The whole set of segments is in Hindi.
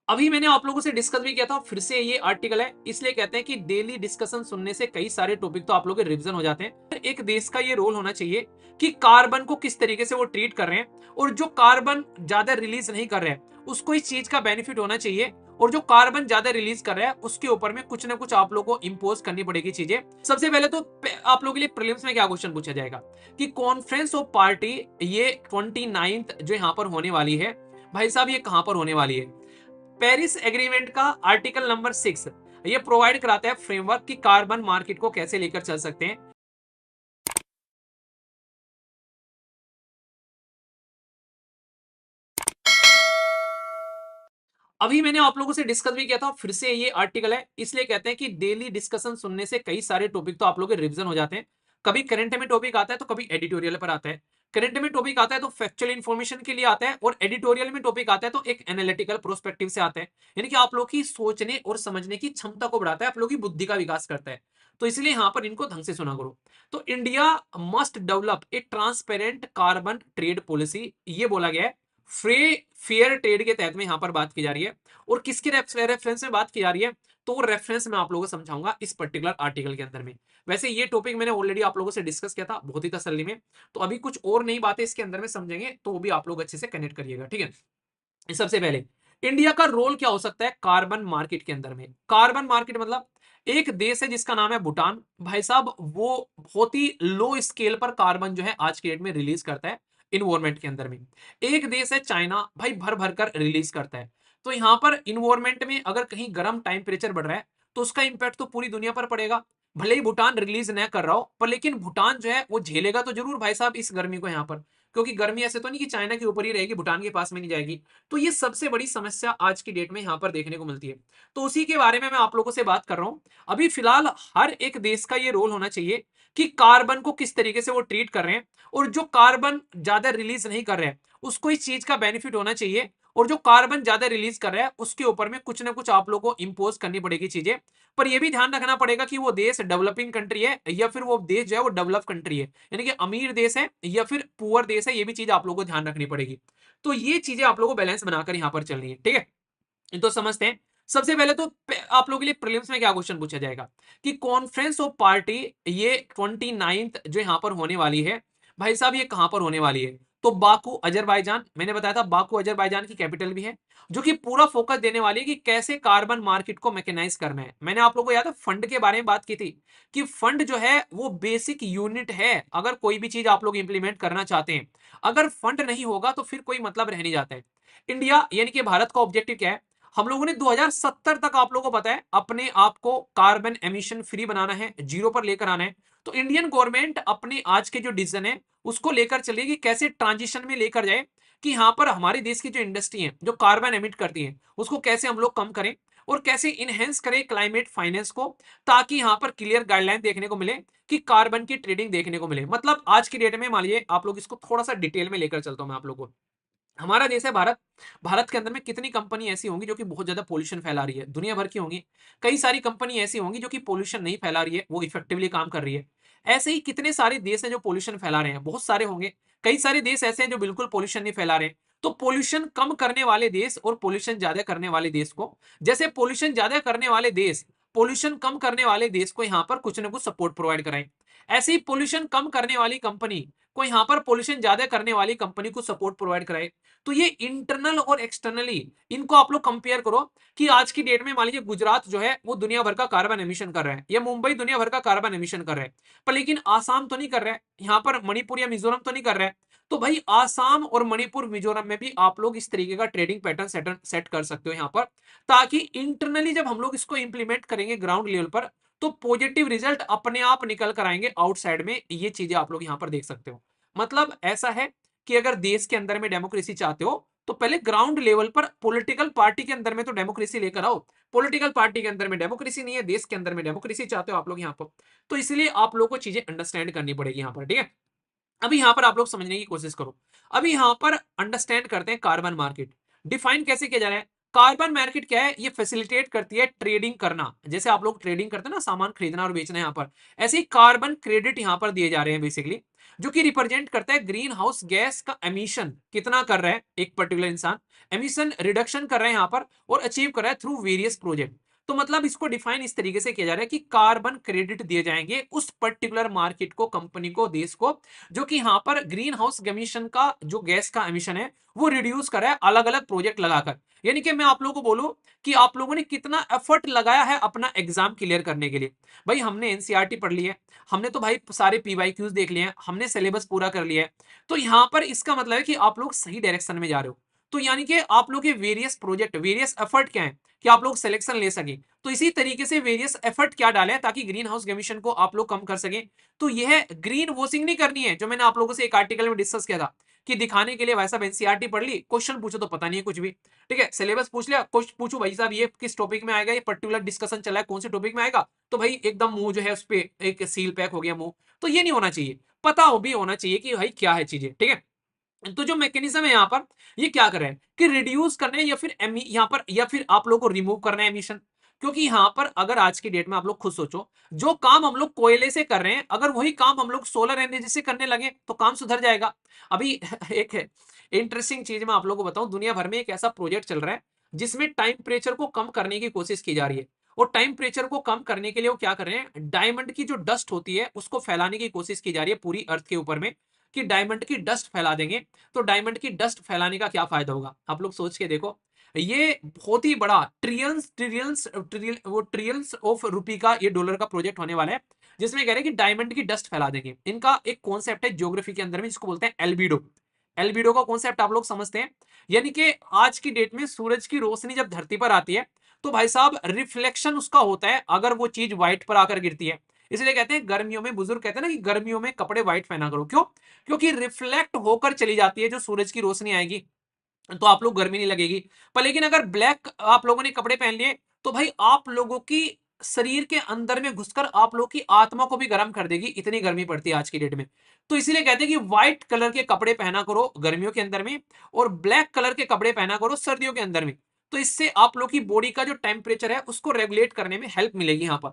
अभी मैंने आप लोगों से डिस्कस भी किया था, फिर से ये आर्टिकल है, इसलिए कहते हैं कि डेली डिस्कशन सुनने से कई सारे टॉपिक तो आप लोगों के रिवीजन हो जाते हैं। एक देश का ये रोल होना चाहिए कि कार्बन को किस तरीके से वो ट्रीट कर रहे हैं, और जो कार्बन ज्यादा रिलीज नहीं कर रहे हैं उसको इस चीज का बेनिफिट होना चाहिए, और जो कार्बन ज्यादा रिलीज कर रहा है उसके ऊपर में कुछ ना कुछ आप लोगों को इंपोज करनी पड़ेगी चीजें। सबसे पहले तो आप लोगों के लिए प्रीलिम्स में क्या क्वेश्चन पूछा जाएगा कि कॉन्फ्रेंस ऑफ पार्टी ये 29th जो यहाँ पर होने वाली है, भाई साहब ये कहां पर होने वाली है? पेरिस एग्रीमेंट का आर्टिकल नंबर 6 ये प्रोवाइड कराता है फ्रेमवर्क कि कार्बन मार्केट को कैसे लेकर चल सकते हैं। अभी मैंने आप लोगों से डिस्कस भी किया था, फिर से ये आर्टिकल है, इसलिए कहते हैं कि डेली डिस्कशन सुनने से कई सारे टॉपिक तो आप लोगों के रिवीजन हो जाते हैं। कभी करंट में टॉपिक आता है तो कभी एडिटोरियल पर आता है। करंट में टॉपिक आता है तो फैक्चुअल इन्फॉर्मेशन के लिए आता है, और एडिटोरियल में टॉपिक आता है तो एक एनालिटिकल प्रोस्पेक्टिव से आता है, यानी कि आप लोग की सोचने और समझने की क्षमता को बढ़ाता है, आप लोग की बुद्धि का विकास करता है। तो इसलिए यहां पर इनको ढंग से सुना करो। तो India must develop a transparent carbon trade policy, ये बोला गया है। फ्री फेयर ट्रेड के तहत में यहां पर बात की जा रही है, और किसके रेफरेंस में बात की जा रही है, तो रेफरेंस मैं आप लोगों को समझाऊंगा इस पर्टिकुलर आर्टिकल के अंदर में। वैसे ये टॉपिक मैंने ऑलरेडी आप लोगों से डिस्कस किया था बहुत ही तसल्ली में, तो अभी कुछ और नई बातें इसके अंदर में समझेंगे, तो वो भी आप लोग अच्छे से कनेक्ट करिएगा, ठीक है। सबसे पहले इंडिया का रोल क्या हो सकता है कार्बन मार्केट के अंदर में? कार्बन मार्केट मतलब एक देश है जिसका नाम है भूटान, भाई साहब वो बहुत ही लो स्केल पर कार्बन जो है आज के डेट में रिलीज करता है इन्वायरमेंट के अंदर में। एक देश है चाइना, भाई भर भर कर रिलीज करता है। तो यहां पर इन्वायरमेंट में अगर कहीं गर्म टेम्परेचर बढ़ रहा है तो उसका इंपैक्ट तो पूरी दुनिया पर पड़ेगा। भले ही भूटान रिलीज न कर रहा हो, पर लेकिन भूटान जो है वो झेलेगा तो जरूर भाई साहब इस गर्मी को यहाँ पर, क्योंकि गर्मी ऐसे तो नहीं कि चाइना के ऊपर ही रहेगी, भूटान के पास में नहीं जाएगी। तो ये सबसे बड़ी समस्या आज की डेट में यहाँ पर देखने को मिलती है। तो उसी के बारे में मैं आप लोगों से बात कर रहा हूँ। अभी फिलहाल हर एक देश का ये रोल होना चाहिए कि कार्बन को किस तरीके से वो ट्रीट कर रहे हैं, और जो कार्बन ज्यादा रिलीज नहीं कर रहे हैं उसको इस चीज का बेनिफिट होना चाहिए, और जो कार्बन ज्यादा रिलीज कर रहा है उसके ऊपर में कुछ ना कुछ आप लोगों को इंपोज करनी पड़ेगी चीजें। पर यह भी ध्यान रखना पड़ेगा कि वो देश डेवलपिंग कंट्री है या फिर वो देश जो है वो डेवलप कंट्री है, यानी कि अमीर देश है या फिर पुअर देश है, ये भी चीज आप लोगों को ध्यान रखनी पड़ेगी। तो ये चीजें आप लोगों को बैलेंस बनाकर यहां पर चलनी है, ठीक है। तो समझते हैं। सबसे पहले तो आप लोगों के लिए प्रीलिम्स में क्या क्वेश्चन पूछा जाएगा कि कॉन्फ्रेंस ऑफ पार्टी ये 29th जो यहां पर होने वाली है, भाई साहब ये कहां पर होने वाली है? तो बाकू अजरबैजान, मैंने बताया था बाकू अजरबैजान की कैपिटल भी है, जो कि पूरा फोकस देने वाली है कि कैसे कार्बन मार्केट को मैकेनाइज करना है। मैंने आप लोगों को याद है फंड के बारे में बात की थी कि फंड जो है वो बेसिक यूनिट है, अगर कोई भी चीज आप लोग इंप्लीमेंट करना चाहते हैं, अगर फंड नहीं होगा तो फिर कोई मतलब रह नहीं जाता है। इंडिया यानी कि भारत का ऑब्जेक्टिव क्या है? हम लोगों ने 2070 तक आप लोगों को पता है अपने आप को कार्बन एमिशन फ्री बनाना है, जीरो पर लेकर आना है। तो इंडियन गवर्नमेंट अपने आज के जो डिसीजन है उसको लेकर चलेगी, कैसे ट्रांजिशन में लेकर जाए कि यहां पर हमारे देश की जो इंडस्ट्री है जो कार्बन एमिट करती है उसको कैसे हम लोग कम करें, और कैसे इनहेंस करें क्लाइमेट फाइनेंस को, ताकि यहां पर क्लियर गाइडलाइन देखने को मिले कि कार्बन की ट्रेडिंग देखने को मिले। मतलब आज की डेट में मान लीजिए आप लोग इसको थोड़ा सा डिटेल में लेकर चलता हूं मैं आप लोगों को। हमारा देश है भारत, भारत के अंदर में कितनी कंपनी ऐसी होंगी जो कि बहुत ज्यादा पोल्यूशन फैला रही है? दुनिया भर की होंगी। कई सारी कंपनी ऐसी होंगी जो कि पोल्यूशन नहीं फैला रही है, वो इफेक्टिवली काम कर रही है। ऐसे ही कितने सारे देश हैं जो पोल्यूशन फैला रहे हैं? बहुत सारे होंगे। कई सारे देश ऐसे हैं जो बिल्कुल पोल्यूशन नहीं फैला रहे हैं। तो पोल्यूशन कम करने वाले देश और पोल्यूशन ज्यादा करने वाले देश को, जैसे पोल्यूशन ज्यादा करने वाले देश पोल्यूशन कम करने वाले देश को यहाँ पर कुछ ना कुछ सपोर्ट प्रोवाइड कराएं, ऐसे ही पोल्यूशन कम करने वाली कंपनी को यहाँ पर पोल्यूशन ज्यादा करने वाली कंपनी को सपोर्ट प्रोवाइड कराए। तो ये इंटरनल और एक्सटर्नली इनको आप लोग कंपेयर करो कि आज की डेट में मान लीजिए गुजरात जो है वो दुनिया भर का कार्बन एमिशन कर रहा है, या मुंबई दुनिया भर का कार्बन एमिशन कर रहा है, पर लेकिन आसाम तो नहीं कर रहा है, यहाँ पर मणिपुर या मिजोरम तो नहीं कर रहा है। तो भाई आसाम और मणिपुर मिजोरम में भी आप लोग इस तरीके का ट्रेडिंग पैटर्न सेट कर सकते हो यहाँ पर, ताकि इंटरनली जब हम लोग इसको इंप्लीमेंट करेंगे ग्राउंड लेवल पर तो पॉजिटिव रिजल्ट अपने आप निकल कर आएंगे आउटसाइड में। ये चीजें आप लोग यहाँ पर देख सकते हो। मतलब ऐसा है कि अगर देश के अंदर में डेमोक्रेसी चाहते हो तो पहले ग्राउंड लेवल पर पॉलिटिकल पार्टी के अंदर में तो डेमोक्रेसी लेकर आओ। पॉलिटिकल पार्टी के अंदर में डेमोक्रेसी नहीं है, देश के अंदर में डेमोक्रेसी चाहते हो आप लोग यहाँ पर, तो इसलिए आप लोग को चीजें अंडरस्टैंड करनी पड़ेगी यहाँ पर, ठीक है। अभी यहां पर आप लोग समझने की कोशिश करो। अभी यहां पर अंडरस्टैंड करते हैं कार्बन मार्केट डिफाइन कैसे किया जा रहा है। कार्बन मार्केट क्या है, ये फैसिलिटेट करती है ट्रेडिंग करना। जैसे आप लोग ट्रेडिंग करते हैं ना, सामान खरीदना और बेचना, यहाँ पर ऐसे ही कार्बन क्रेडिट यहाँ पर दिए जा रहे हैं बेसिकली, जो कि रिप्रेजेंट करता है ग्रीन हाउस गैस का एमिशन कितना कर रहा है एक पर्टिकुलर इंसान, एमिशन रिडक्शन कर रहा है यहाँ पर और अचीव कर रहा है थ्रू वेरियस प्रोजेक्ट। तो मतलब इसको डिफाइन इस तरीके से किया जा रहा है कि कार्बन क्रेडिट दिए जाएंगे उस पर्टिकुलर मार्केट को, कंपनी को, देश को, जो कि यहाँ पर ग्रीन हाउस एमिशन का जो गैस का एमिशन है वो रिड्यूस कर रहा है अलग अलग प्रोजेक्ट लगाकर। यानी कि मैं आप लोगों को बोलूं कि आप लोगों ने कितना एफर्ट लगाया है अपना एग्जाम क्लियर करने के लिए। भाई हमने एनसीईआरटी पढ़ ली है, हमने तो भाई सारे पीवाईक्यूज देख लिए हैं, हमने सिलेबस पूरा कर लिया है। तो यहां पर इसका मतलब है कि आप लोग सही डायरेक्शन में जा रहे हो। तो यानी कि आप लोग के वेरियस प्रोजेक्ट, वेरियस एफर्ट क्या है कि आप लोग सिलेक्शन ले सके। तो इसी तरीके से वेरियस एफर्ट क्या डाले हैं ताकि ग्रीन हाउस एमिशन को आप लोग कम कर सके। तो यह ग्रीन वॉशिंग नहीं करनी है, जो मैंने आप लोगों से एक आर्टिकल में डिस्कस किया था कि दिखाने के लिए भाई साहब एनसीईआरटी पढ़ ली, क्वेश्चन पूछो तो पता नहीं है कुछ भी। ठीक है, सिलेबस पूछ लिया, कुछ पूछो भाई साहब ये किस टॉपिक में आएगा, ये पर्टिकुलर डिस्कशन चला है कौन से टॉपिक में आएगा, तो भाई एकदम मुंह जो है उस पे एक सील पैक हो गया मुंह। तो ये नहीं होना चाहिए, पता हो भी होना चाहिए कि भाई क्या है चीजें। ठीक है, तो जो मैकेनिज्म है यहाँ पर, ये क्या कर रहे हैं कि रिड्यूस करना है या फिर यहाँ पर, या फिर आप लोगों को रिमूव करना है एमिशन। क्योंकि यहाँ पर अगर आज की डेट में आप लोग खुद सोचो, जो काम हम लोग कोयले से कर रहे हैं, अगर वही काम हम लोग सोलर एनर्जी से करने लगे तो काम सुधर जाएगा। अभी एक इंटरेस्टिंग चीज मैं आप लोगों को बताऊं, दुनिया भर में एक ऐसा प्रोजेक्ट चल रहा है जिसमें टाइम प्रेचर को कम करने की कोशिश की जा रही है। और टाइम प्रेचर को कम करने के लिए वो क्या कर रहे हैं, डायमंड की जो डस्ट होती है उसको फैलाने की कोशिश की जा रही है पूरी अर्थ के ऊपर में, कि डायमंड की डस्ट फैला देंगे। तो डायमंड की डस्ट फैलाने का क्या फायदा होगा, आप लोग सोच के देखो। ये बहुत ही बड़ा ट्रिलियंस ट्रिलियंस वो ट्रिलियंस ऑफ रुपी का, ये डॉलर का प्रोजेक्ट होने वाला है, जिसमें कह रहे हैं कि डायमंड की डस्ट फैला देंगे। इनका एक कॉन्सेप्ट है ज्योग्राफी के अंदर में, जिसको बोलते हैं एल्बिडो। एल्बिडो का कॉन्सेप्ट आप लोग समझते हैं, यानी कि आज की डेट में सूरज की रोशनी जब धरती पर आती है तो भाई साहब रिफ्लेक्शन उसका होता है अगर वो चीज व्हाइट पर आकर गिरती है। इसलिए कहते हैं गर्मियों में, बुजुर्ग कहते हैं ना कि गर्मियों में कपड़े व्हाइट पहना करो। क्यों? क्योंकि रिफ्लेक्ट होकर चली जाती है जो सूरज की रोशनी आएगी, तो आप लोग गर्मी नहीं लगेगी। पर लेकिन अगर ब्लैक आप लोगों ने कपड़े पहन लिए तो भाई आप लोगों की शरीर के अंदर में घुसकर आप लोगों की आत्मा को भी गर्म कर देगी, इतनी गर्मी पड़ती है आज की डेट में। तो इसीलिए कहते हैं कि व्हाइट कलर के कपड़े पहना करो गर्मियों के अंदर में, और ब्लैक कलर के कपड़े पहना करो सर्दियों के अंदर में। तो इससे आप लोग की बॉडी का जो टेम्परेचर है उसको रेगुलेट करने में हेल्प मिलेगी यहाँ पर।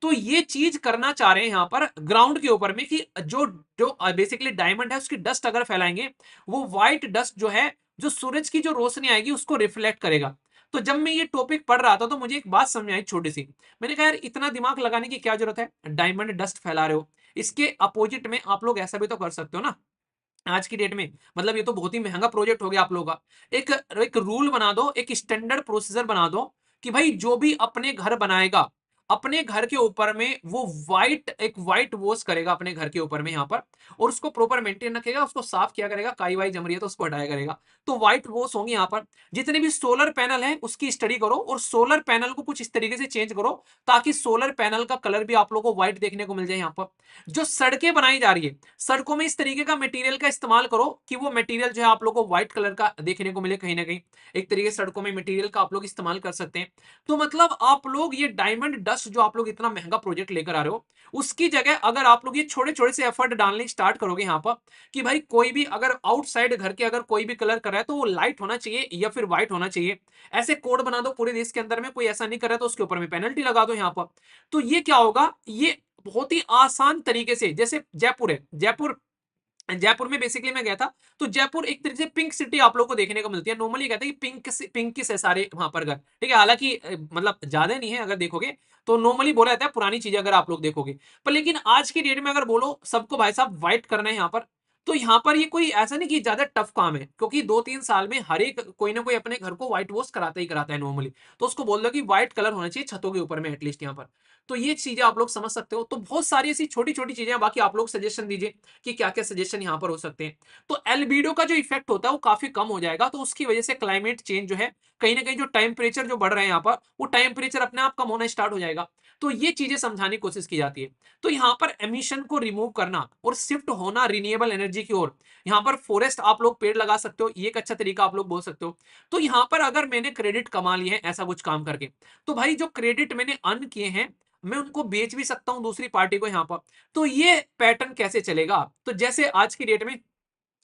तो ये चीज करना चाह रहे हैं यहाँ पर ग्राउंड के ऊपर में, कि जो जो बेसिकली डायमंड है उसकी डस्ट अगर फैलाएंगे, वो व्हाइट डस्ट जो है, जो सूरज की जो रोशनी आएगी उसको रिफ्लेक्ट करेगा। तो जब मैं ये टॉपिक पढ़ रहा था तो मुझे एक बात समझ आई छोटी सी। मैंने कहा यार इतना दिमाग लगाने की क्या जरूरत है, डायमंड डस्ट फैला रहे हो, इसके अपोजिट में आप लोग ऐसा भी तो कर सकते हो ना। आज की डेट में मतलब ये तो बहुत ही महंगा प्रोजेक्ट हो गया आप लोगों का। एक एक रूल बना दो, एक स्टैंडर्ड प्रोसीजर बना दो कि भाई जो भी अपने घर बनाएगा, अपने घर के ऊपर में वो एक व्हाइट वॉश करेगा अपने घर के ऊपर में यहाँ पर, और उसको प्रॉपर मेंटेन रखेगा, उसको साफ किया करेगा, काई वाई जम रही है तो उसको हटाया करेगा। तो व्हाइट वॉश होंगी यहाँ पर। जितने भी सोलर पैनल है उसकी स्टडी करो, और सोलर पैनल को कुछ इस तरीके से चेंज करो ताकि सोलर पैनल का कलर भी आप लोगों को व्हाइट देखने को मिल जाए। यहाँ पर जो सड़कें बनाई जा रही है, सड़कों में इस तरीके का मटेरियल का इस्तेमाल करो कि वो मटेरियल जो है आप लोगों को व्हाइट कलर का देखने को मिले कहीं ना कहीं। एक तरीके से सड़कों में मटेरियल का आप लोग इस्तेमाल कर सकते हैं। तो मतलब आप लोग ये डायमंड डस्ट जो आप लोग इतना महंगा प्रोजेक्ट लेकर आ रहे हो, उसकी जगह अगर आप लोग ये छोटे छोटे से एफर्ट डालने स्टार्ट करोगे यहाँ पर, कि भाई कोई भी अगर आउटसाइड घर के अगर कोई भी कलर कर रहा है तो वो लाइट होना चाहिए या फिर व्हाइट होना चाहिए। ऐसे कोड बना दो पूरे देश के अंदर में, कोई ऐसा नहीं कर रहा तो उसके ऊपर में पेनल्टी लगा दो यहाँ पर। तो ये क्या होगा, ये बहुत ही आसान तरीके से, जैसे जयपुर है, जयपुर जयपुर में बेसिकली मैं गया था, तो जयपुर एक तरीके से पिंक सिटी आप लोगों को देखने को मिलती है। नॉर्मली कहते हैं कि पिंक है सारे वहां पर घर। ठीक है, हालांकि मतलब ज्यादा नहीं है अगर देखोगे, तो नॉर्मली बोला जाता है पुरानी चीजें अगर आप लोग देखोगे। पर लेकिन आज की डेट में अगर बोलो सबको भाई साहब व्हाइट करना है यहाँ पर, तो यहाँ पर ये कोई ऐसा नहीं कि ज्यादा टफ काम है, क्योंकि 2-3 साल में हर एक कोई ना कोई अपने घर को व्हाइट वॉश कराता ही कराता है नॉर्मली। तो उसको बोल दो कि व्हाइट कलर होना चाहिए छतों के ऊपर में एटलीस्ट यहाँ पर। तो ये चीजें आप लोग समझ सकते हो। तो बहुत सारी ऐसी छोटी छोटी चीजें हैं, बाकी आप लोग सजेशन दीजिए कि क्या क्या सजेशन यहाँ पर हो सकते हैं। तो एल्बिडो का जो इफेक्ट होता है वो काफी कम हो जाएगा, तो उसकी वजह से क्लाइमेट चेंज जो है, कहीं ना कहीं जो टेम्परेचर जो बढ़ रहे हैं यहाँ पर, वो टेम्परेचर अपने आप कम होना स्टार्ट हो जाएगा। तो ये चीजें समझाने की कोशिश की जाती है। तो यहाँ पर एमिशन को रिमूव करना और शिफ्ट होना रिन्यूएबल एनर्जी की ओर, यहाँ पर फॉरेस्ट आप लोग पेड़ लगा सकते हो, ये एक अच्छा तरीका आप लोग बोल सकते हो। तो यहाँ पर अगर मैंने क्रेडिट कमा लिए हैं ऐसा कुछ काम करके, तो भाई जो क्रेडिट मैंने अर्न किए हैं, मैं उनको बेच भी सकता हूं दूसरी पार्टी को यहाँ पर। तो ये पैटर्न कैसे चलेगा, तो जैसे आज की डेट में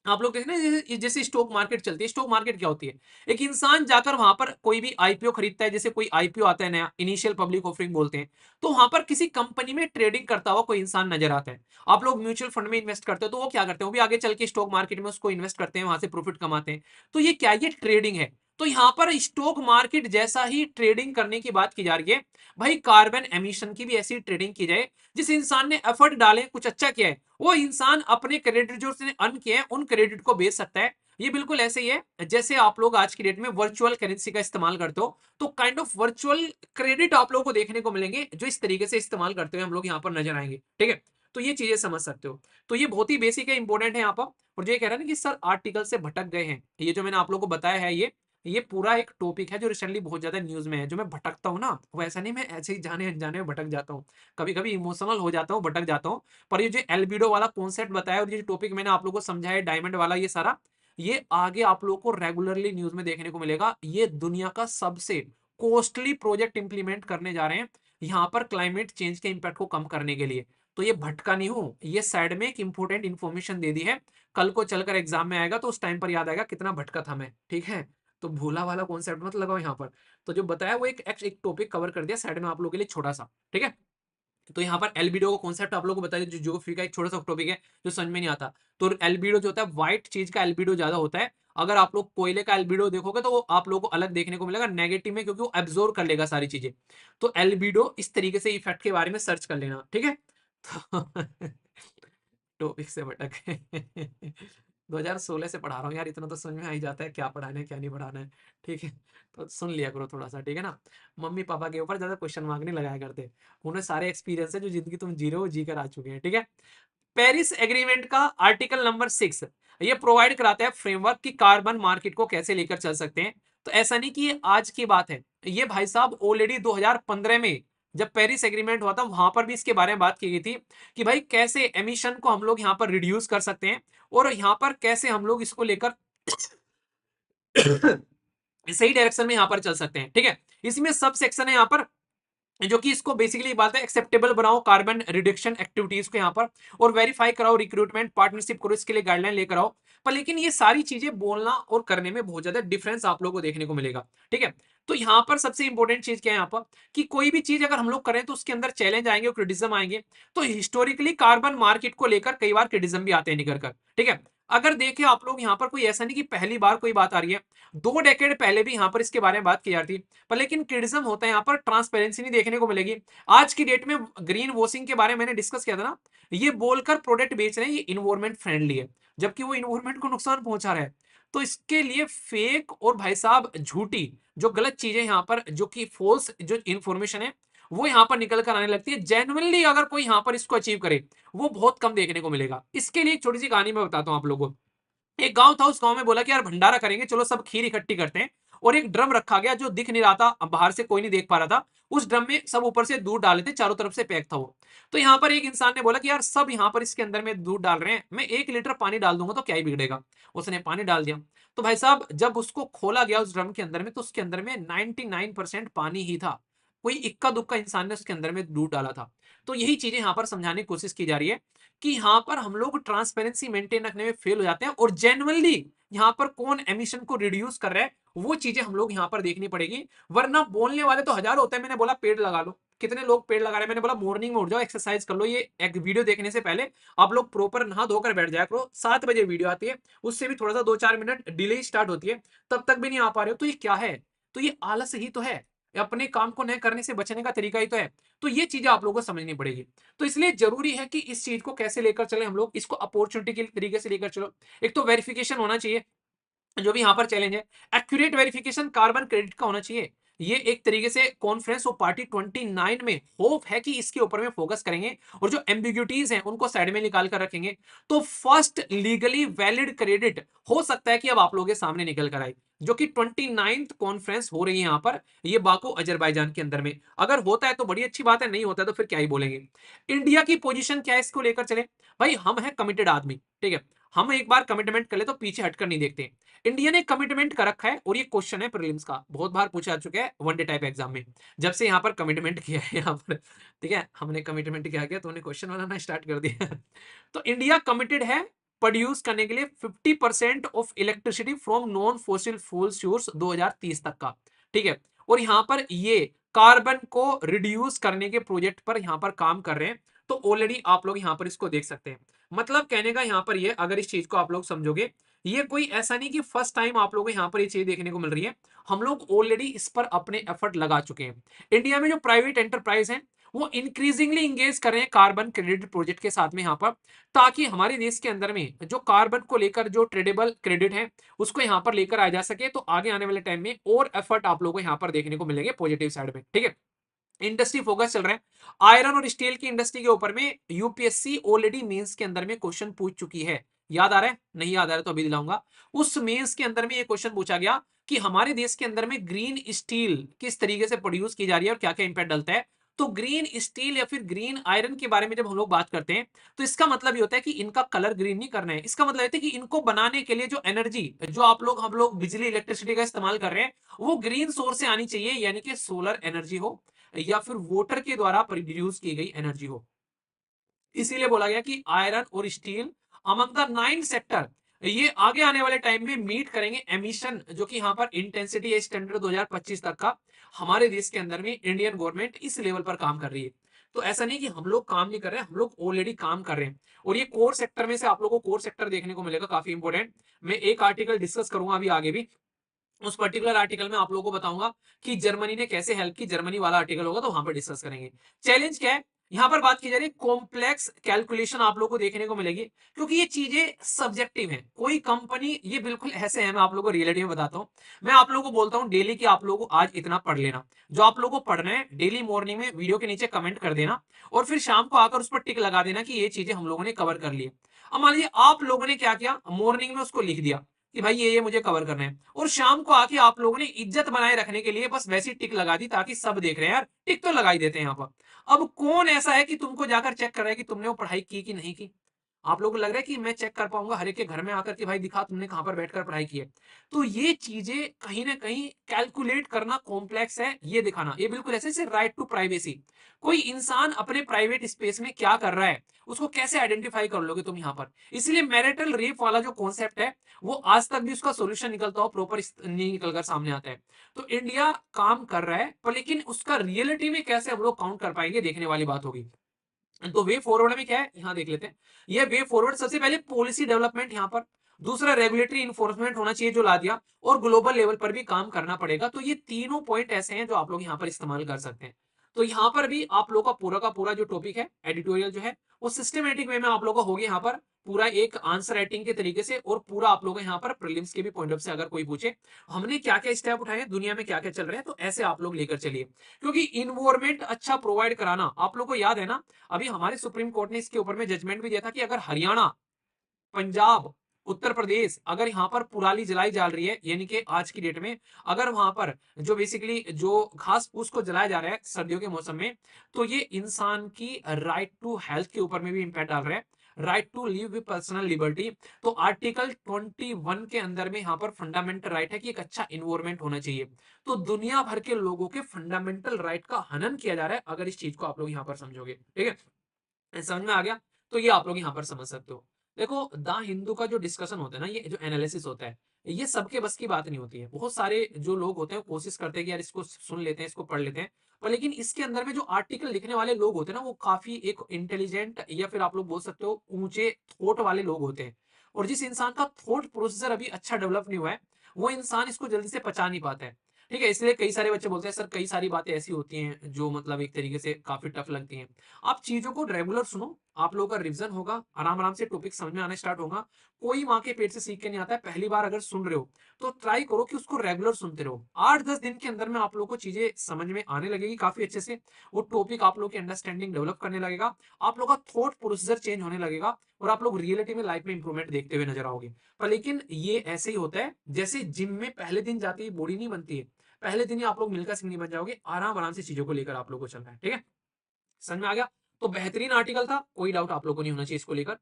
आप लोग देखें ना, जैसे स्टॉक मार्केट चलती है, स्टॉक मार्केट क्या होती है, एक इंसान जाकर वहां पर कोई भी आईपीओ खरीदता है, जैसे कोई आईपीओ आता है नया, इनिशियल पब्लिक ऑफरिंग बोलते हैं, तो वहां पर किसी कंपनी में ट्रेडिंग करता हुआ कोई इंसान नजर आता है। आप लोग म्यूचुअल फंड में इन्वेस्ट करते हो, तो वो क्या करते हैं, वो भी आगे चल के स्टॉक मार्केट में उसको इन्वेस्ट करते हैं, वहां से प्रॉफिट कमाते हैं। तो ये क्या, ये ट्रेडिंग है। तो यहाँ पर स्टॉक मार्केट जैसा ही ट्रेडिंग करने की बात की जा रही है। भाई कार्बन एमिशन की भी ऐसी ट्रेडिंग की जाए, जिस इंसान ने एफर्ट डाले, कुछ अच्छा किया है, वो इंसान अपने क्रेडिट जो उसने अर्न किए हैं उन क्रेडिट को बेच सकता है। ये बिल्कुल ऐसे ही है जैसे आप लोग आज की डेट में वर्चुअल करेंसी का इस्तेमाल करते हो, तो काइंड ऑफ वर्चुअल क्रेडिट आप लोगों को देखने को मिलेंगे जो इस तरीके से इस्तेमाल करते हुए हम लोग यहाँ पर नजर आएंगे। ठीक है, तो ये चीजें समझ सकते हो। तो ये बहुत ही बेसिक है, इंपॉर्टेंट है यहाँ पर। और जो ये कह रहा है ना कि सर आर्टिकल से भटक गए हैं, ये जो मैंने आप लोगों को बताया है, ये पूरा एक टॉपिक है जो रिसेंटली बहुत ज्यादा न्यूज में है। जो मैं भटकता हूँ ना, वो ऐसा नहीं मैं ऐसे ही जाने अनजाने में भटक जाता हूँ, कभी कभी इमोशनल हो जाता हूँ, भटक जाता हूँ। पर ये जो एल्बिडो वाला कॉन्सेप्ट बताया और ये जो टॉपिक मैंने आप लोगों को समझाया डायमंड वाला, ये सारा, ये आगे आप लोगों को रेगुलरली न्यूज में देखने को मिलेगा। ये दुनिया का सबसे कॉस्टली प्रोजेक्ट इंप्लीमेंट करने जा रहे हैं यहाँ पर क्लाइमेट चेंज के इंपैक्ट को कम करने के लिए। तो ये भटका नहीं हूं, ये साइड में एक इंपॉर्टेंट इंफॉर्मेशन दे दी है, कल को चलकर एग्जाम में आएगा तो उस टाइम पर याद आएगा कितना भटका था मैं। ठीक है, तो भोला वाला कॉन्सेप्ट मत लगाओ यहाँ पर। तो जो बताया वो एक टॉपिक कवर कर दिया साइड में आप लोगों के लिए छोटा सा। ठीक है, तो यहाँ पर एल्बिडो का कॉन्सेप्ट आप लोगों को बताया, जो ज्योग्राफी का एक छोटा सा टॉपिक है जो समझ में नहीं आता। तो एल्बिडो जो होता है, व्हाइट चीज का एल्बिडो ज्यादा होता है। अगर आप लोग कोयले का एल्बिडो देखोगे तो वो आप लोगों को अलग देखने को मिलेगा, नेगेटिव में, क्योंकि वो एब्जॉर्ब कर लेगा सारी चीजें। तो एल्बिडो इस तरीके से इफेक्ट के बारे में सर्च कर लेना। ठीक है, तो टॉपिक से भटक गए। 2016 से पढ़ा रहा हूँ यार, इतना तो समझ में आ ही जाता है क्या पढ़ाना है क्या नहीं पढ़ाना है। ठीक है, तो सुन लिया करो थोड़ा सा, ठीक है ना। मम्मी पापा के ऊपर ज्यादा क्वेश्चन मार्क नहीं लगाया करते, उन्हें सारे एक्सपीरियंस है जो जिंदगी तुम जी रहे हो, जी कर आ चुके हैं। ठीक है, पेरिस एग्रीमेंट का आर्टिकल नंबर 6 ये प्रोवाइड कराता है फ्रेमवर्क की कार्बन मार्केट को कैसे लेकर चल सकते हैं। तो ऐसा नहीं कि ये आज की बात है, ये भाई साहब ऑलरेडी 2015 में जब पेरिस एग्रीमेंट हुआ था वहां पर भी इसके बारे में बात की गई थी कि भाई कैसे एमिशन को हम लोग यहाँ पर रिड्यूस कर सकते हैं और यहाँ पर कैसे हम लोग इसको लेकर सही डायरेक्शन में यहाँ पर चल सकते हैं। ठीक है, इसमें सब सेक्शन है यहाँ पर जो कि इसको बेसिकली बात है, एक्सेप्टेबल बनाओ कार्बन रिडक्शन एक्टिविटीज को यहाँ पर, और वेरीफाई कराओ, रिक्रूटमेंट पार्टनरशिप करो, इसके लिए गाइडलाइन लेकर आओ। पर लेकिन ये सारी चीजें बोलना और करने में बहुत ज्यादा डिफरेंस आप लोगों को देखने को मिलेगा। ठीक है, तो यहाँ पर सबसे इंपॉर्टेंट चीज क्या है यहाँ पर, कि कोई भी चीज अगर हम लोग करें तो उसके अंदर चैलेंज आएंगे और क्रिटिज्म आएंगे। तो हिस्टोरिकली कार्बन मार्केट को लेकर कई बार क्रिटिज्म भी आते हैं निकल कर। ठीक है, अगर देखें आप लोग यहाँ पर, कोई ऐसा नहीं कि पहली बार कोई बात आ रही है, 2 डेकेड पहले भी यहाँ पर इसके बारे में बात की जाती, पर लेकिन क्रिटिज्म होता है यहाँ पर, ट्रांसपेरेंसी नहीं देखने को मिलेगी। आज की डेट में ग्रीन वॉशिंग के बारे में मैंने डिस्कस किया था ना, ये बोलकर प्रोडक्ट बेच रहे हैं ये इन्वायरमेंट फ्रेंडली है, जबकि वो इन्वायरमेंट को नुकसान पहुंचा रहा है। तो इसके लिए फेक और भाई साहब झूठी जो गलत चीजें यहाँ पर, जो कि फॉल्स जो इन्फॉर्मेशन है, वो यहाँ पर निकल कर आने लगती है। जेन्युइनली अगर कोई यहाँ पर इसको अचीव करे, वो बहुत कम देखने को मिलेगा। इसके लिए एक छोटी सी कहानी मैं बताता हूँ आप लोगों को। एक गांव था, उस गांव में बोला कि यार भंडारा करेंगे, चलो सब खीर इकट्ठी करते हैं। और एक ड्रम रखा गया जो दिख नहीं रहा था, अब बाहर से कोई नहीं देख पा रहा था। उस ड्रम में सब ऊपर से दूध डाल रहे थे, चारों तरफ से पैक था वो। तो यहाँ पर एक इंसान ने बोला कि यार सब यहाँ पर इसके अंदर में दूध डाल रहे हैं, मैं 1 लीटर पानी डाल दूंगा तो क्या ही बिगड़ेगा। उसने पानी डाल दिया। तो भाई साहब जब उसको खोला गया उस ड्रम के अंदर में, तो उसके अंदर में 99% पानी ही था। कोई इक्का दुक्का इंसान ने उसके अंदर में दूध डाला था। तो यही चीजें यहाँ पर समझाने की कोशिश की जा रही है कि यहाँ पर हम लोग ट्रांसपेरेंसी मेंटेन रखने में फेल हो जाते हैं, और जेन्युइनली यहाँ पर कौन एमिशन को रिड्यूस कर रहा है वो चीजें हम लोग यहाँ पर देखनी पड़ेगी। वरना बोलने वाले तो हजार होते हैं। मैंने बोला पेड़ लगा लो, कितने लोग पेड़ लगा रहे हैं। मैंने बोला मॉर्निंग में उठ जाओ, एक्सरसाइज कर लो। ये एक वीडियो देखने से पहले आप लोग प्रॉपर नहा धोकर बैठ जाया करो। 7 बजे वीडियो आती है, उससे भी थोड़ा सा 2-4 मिनट डिले स्टार्ट होती है, तब तक भी नहीं आ पा रहे हो तो ये क्या है। तो ये आलस ही तो है, अपने काम को न करने से बचने का तरीका ही तो है। तो ये चीजें आप लोगों को समझनी पड़ेगी। तो इसलिए जरूरी है कि इस चीज को कैसे लेकर चले हम लोग, इसको अपॉर्चुनिटी के तरीके से लेकर चलो। एक तो वेरिफिकेशन होना चाहिए, जो भी यहाँ पर चैलेंज है। एक्यूरेट वेरिफिकेशन कार्बन क्रेडिट का होना चाहिए। ये एक तरीके से कॉन्फ्रेंस ऑफ पार्टी 29 में होप है कि इसके ऊपर में फोकस करेंगे, और जो एम्बिग्यूटीज हैं उनको साइड में निकाल कर रखेंगे। तो फर्स्ट लीगली वैलिड क्रेडिट हो सकता है कि अब आप लोगों के सामने निकल कर आए, जो कि 29th कॉन्फ्रेंस हो रही है यहाँ पर, ये बाको अजरबैजान के अंदर में। अगर होता है तो बड़ी अच्छी बात है, नहीं होता है तो फिर क्या ही बोलेंगे। इंडिया की पोजीशन क्या है इसको लेकर चले। भाई हम है कमिटेड आदमी, ठीक है, हम एक बार कमिटमेंट कर ले तो पीछे हटकर नहीं देखते। इंडिया ने कमिटमेंट कर रखा है, और ये क्वेश्चन है प्रीलिम्स का, बहुत बार पूछा जा चुका है वनडे टाइप एग्जाम में, जब से यहाँ पर कमिटमेंट किया है यहाँ पर। ठीक है, हमने कमिटमेंट क्या किया तो उन्हें क्वेश्चन बनाना स्टार्ट कर दिया। तो इंडिया कमिटेड है प्रोड्यूस करने के लिए 50% of electricity from non fossil fuel source 2030 तक का, ठीक है। और यहां पर ये कार्बन को रिड्यूस करने के प्रोजेक्ट पर यहां पर काम कर रहे हैं। तो ऑलरेडी आप लोग यहां पर इसको देख सकते हैं। मतलब कहने का यहां पर ये, अगर इस चीज को आप लोग समझोगे, ये कोई ऐसा नहीं कि फर्स्ट टाइम आप लोगों को यहां पर ये चीज देखने को मिल रही है। हम लोग ऑलरेडी इस पर अपने एफर्ट लगा चुके हैं। इंडिया में जो प्राइवेट एंटरप्राइज है वो इंक्रीजिंगली इंगेज कर रहे हैं कार्बन क्रेडिट प्रोजेक्ट के साथ में यहां पर, ताकि हमारे देश के अंदर में जो कार्बन को लेकर जो ट्रेडेबल क्रेडिट है उसको यहां पर लेकर आ जा सके। तो आगे आने वाले टाइम में और एफर्ट आप लोगों को यहां पर देखने को मिलेंगे पॉजिटिव साइड में, ठीक है। इंडस्ट्री फोकस चल रहा है आयरन और स्टील की इंडस्ट्री के ऊपर में। यूपीएससी ऑलरेडी मेंस के अंदर में क्वेश्चन पूछ चुकी है। याद आ रहा है? नहीं याद आ रहा तो अभी दिलाऊंगा। उस मेंस के अंदर में ये क्वेश्चन पूछा गया कि हमारे देश के अंदर में ग्रीन स्टील किस तरीके से प्रोड्यूस की जा रही है और क्या क्या इंपैक्ट डलता है। तो ग्रीन स्टील या फिर ग्रीन आयरन के बारे में जब हम लोग बात करते हैं तो इसका मतलब ये होता है कि इनका कलर ग्रीन नहीं करना है। इसका मतलब होता है कि इनको बनाने के लिए जो एनर्जी, जो आप लोग हम लोग बिजली इलेक्ट्रिसिटी का इस्तेमाल कर रहे हैं, वो ग्रीन सोर्स से आनी चाहिए, यानी कि सोलर एनर्जी हो या फिर वोटर के द्वारा प्रोड्यूस की गई एनर्जी हो। इसीलिए बोला गया कि आयरन और स्टील अमंग द 9 सेक्टर ये आगे आने वाले टाइम में मीट करेंगे एमिशन, जो कि यहां पर इंटेंसिटी स्टैंडर्ड 2025 तक का हमारे देश के अंदर में इंडियन गवर्नमेंट इस लेवल पर काम कर रही है। तो ऐसा नहीं कि हम लोग काम नहीं कर रहे हैं, हम लोग ऑलरेडी काम कर रहे हैं। और ये कोर सेक्टर में से आप लोगों को कोर सेक्टर देखने को मिलेगा, काफी इंपॉर्टेंट। मैं एक आर्टिकल डिस्कस करूंगा अभी आगे भी, उस पर्टिकुलर आर्टिकल में आप लोगों को बताऊंगा कि जर्मनी ने कैसे हेल्प की। जर्मनी वाला आर्टिकल होगा तो वहां पर डिस्कस करेंगे। चैलेंज क्या है यहां पर बात की जा रही है, कॉम्प्लेक्स कैलकुलेशन आप लोगों को देखने को मिलेगी, क्योंकि ये चीजें सब्जेक्टिव हैं। कोई कंपनी, ये बिल्कुल ऐसे है, मैं आप लोगों को रियलिटी में बताता हूं। मैं आप लोगों को बोलता हूं डेली कि आप लोगों को आज इतना पढ़ लेना, जो आप लोगों को पढ़ना है डेली मॉर्निंग में वीडियो के नीचे कमेंट कर देना, और फिर शाम को आकर उस पर टिक लगा देना कि ये चीजें हम लोगों ने कवर कर ली। अब मान लीजिए आप लोगों ने क्या किया, मॉर्निंग में उसको लिख दिया कि भाई ये मुझे कवर करना है, और शाम को आके आप लोगों ने इज्जत बनाए रखने के लिए बस वैसी टिक लगा दी, ताकि सब देख रहे हैं यार, टिक तो लगा ही देते हैं यहाँ पर। अब कौन ऐसा है कि तुमको जाकर चेक कर रहा है कि तुमने वो पढ़ाई की कि नहीं की? आप लोगों को लग रहा है कि मैं चेक कर पाऊंगा हर एक के घर में आकर के भाई दिखा तुमने कहां पर बैठकर पढ़ाई की है? तो ये चीजें कहीं ना कहीं कैलकुलेट करना कॉम्प्लेक्स है, ये दिखाना। ये बिल्कुल ऐसे जैसे राइट टू प्राइवेसी, कोई इंसान अपने प्राइवेट स्पेस में क्या कर रहा है उसको कैसे आइडेंटिफाई कर लोगे तुम यहाँ पर? इसलिए मैरिटल रेप वाला जो कॉन्सेप्ट है वो आज तक भी उसका सोल्यूशन निकलता हो प्रॉपर नहीं निकलकर सामने आता है। तो इंडिया काम कर रहा है, पर लेकिन उसका रियलिटी में कैसे हम लोग काउंट कर पाएंगे, देखने वाली बात होगी। तो वे फॉरवर्ड में क्या है यहां देख लेते हैं। ये वे फॉरवर्ड, सबसे पहले पॉलिसी डेवलपमेंट यहां पर, दूसरा रेगुलेटरी इन्फोर्समेंट होना चाहिए जो ला दिया, और ग्लोबल लेवल पर भी काम करना पड़ेगा। तो ये तीनों पॉइंट ऐसे हैं जो आप लोग यहां पर इस्तेमाल कर सकते हैं। तो यहां पर भी आप लोग का पूरा जो टॉपिक है एडिटोरियल जो है वो सिस्टमेटिक वे में आप लोग का हो गया यहाँ पर, पूरा एक आंसर राइटिंग के तरीके से, और पूरा आप लोग यहाँ पर प्रीलिम्स के भी पॉइंट ऑफ से अगर कोई पूछे हमने क्या क्या स्टेप उठाए हैं, दुनिया में क्या क्या चल रहा है, तो ऐसे आप लोग लेकर चलिए। क्योंकि इन्वायरमेंट अच्छा प्रोवाइड कराना, आप लोग को याद है ना, अभी हमारे सुप्रीम कोर्ट ने इसके ऊपर में जजमेंट भी दिया था कि अगर हरियाणा, पंजाब, उत्तर प्रदेश अगर यहाँ पर पुराली जलाई जा रही है, यानी कि आज की डेट में अगर वहां पर जो बेसिकली जो घास फूस को जलाया जा रहा है सर्दियों के मौसम में, तो ये इंसान की राइट टू हेल्थ के ऊपर में भी इंपैक्ट डाल रहा है, right to live with personal liberty. तो आर्टिकल 21 के अंदर में यहाँ पर फंडामेंटल राइट है कि एक अच्छा इन्वायरमेंट होना चाहिए। तो दुनिया भर के लोगों के फंडामेंटल राइट का हनन किया जा रहा है, अगर इस चीज को आप लोग यहाँ पर समझोगे, ठीक है, समझ में आ गया? तो ये आप लोग यहाँ पर समझ सकते हो। देखो द हिंदू का जो डिस्कशन होता है ना, ये जो एनालिसिस होता है, ये सबके बस की बात नहीं होती है। बहुत सारे जो लोग होते हैं वो कोशिश करते हैं कि यार इसको सुन लेते हैं, इसको पढ़ लेते हैं, पर लेकिन इसके अंदर में जो आर्टिकल लिखने वाले लोग होते हैं ना वो काफी एक इंटेलिजेंट, या फिर आप लोग बोल सकते हो ऊंचे थॉट वाले लोग होते हैं। और जिस इंसान का थॉट प्रोसेसर अभी अच्छा डेवलप नहीं हुआ है, वो इंसान इसको जल्दी से पचा नहीं पाता है, ठीक है। इसलिए कई सारे बच्चे बोलते हैं सर कई सारी बातें ऐसी होती हैं जो मतलब एक तरीके से काफी टफ लगती हैं। आप चीजों को रेगुलर सुनो, आप लोगों का रिवीजन होगा, आराम आराम से टॉपिक समझ में आना स्टार्ट होगा। कोई माँ के पेट से सीख के नहीं आता है। पहली बार अगर सुन रहे हो तो ट्राई करो कि उसको रेगुलर सुनते रहो। 8-10 दिन के अंदर में आप लोगों को चीजें समझ में आने लगेगी काफी अच्छे से। वो टॉपिक आप लोग की अंडरस्टैंडिंग डेवलप करने लगेगा, आप लोग का थॉट प्रोसीजर चेंज होने लगेगा, और आप लोग रियलिटी में लाइफ में इंप्रूवमेंट देखते हुए नजर आओगे। पर लेकिन ये ऐसे ही होता है जैसे जिम में पहले दिन जाते ही बॉडी नहीं बनती है, पहले दिन ही आप लोग मिल्खा सिंह नहीं बन जाओगे। आराम आराम से चीजों को लेकर आप लोग को चलना है, ठीक है। समझ में आ गया? तो बेहतरीन आर्टिकल था, कोई डाउट आप लोगों को नहीं होना चाहिए इसको लेकर।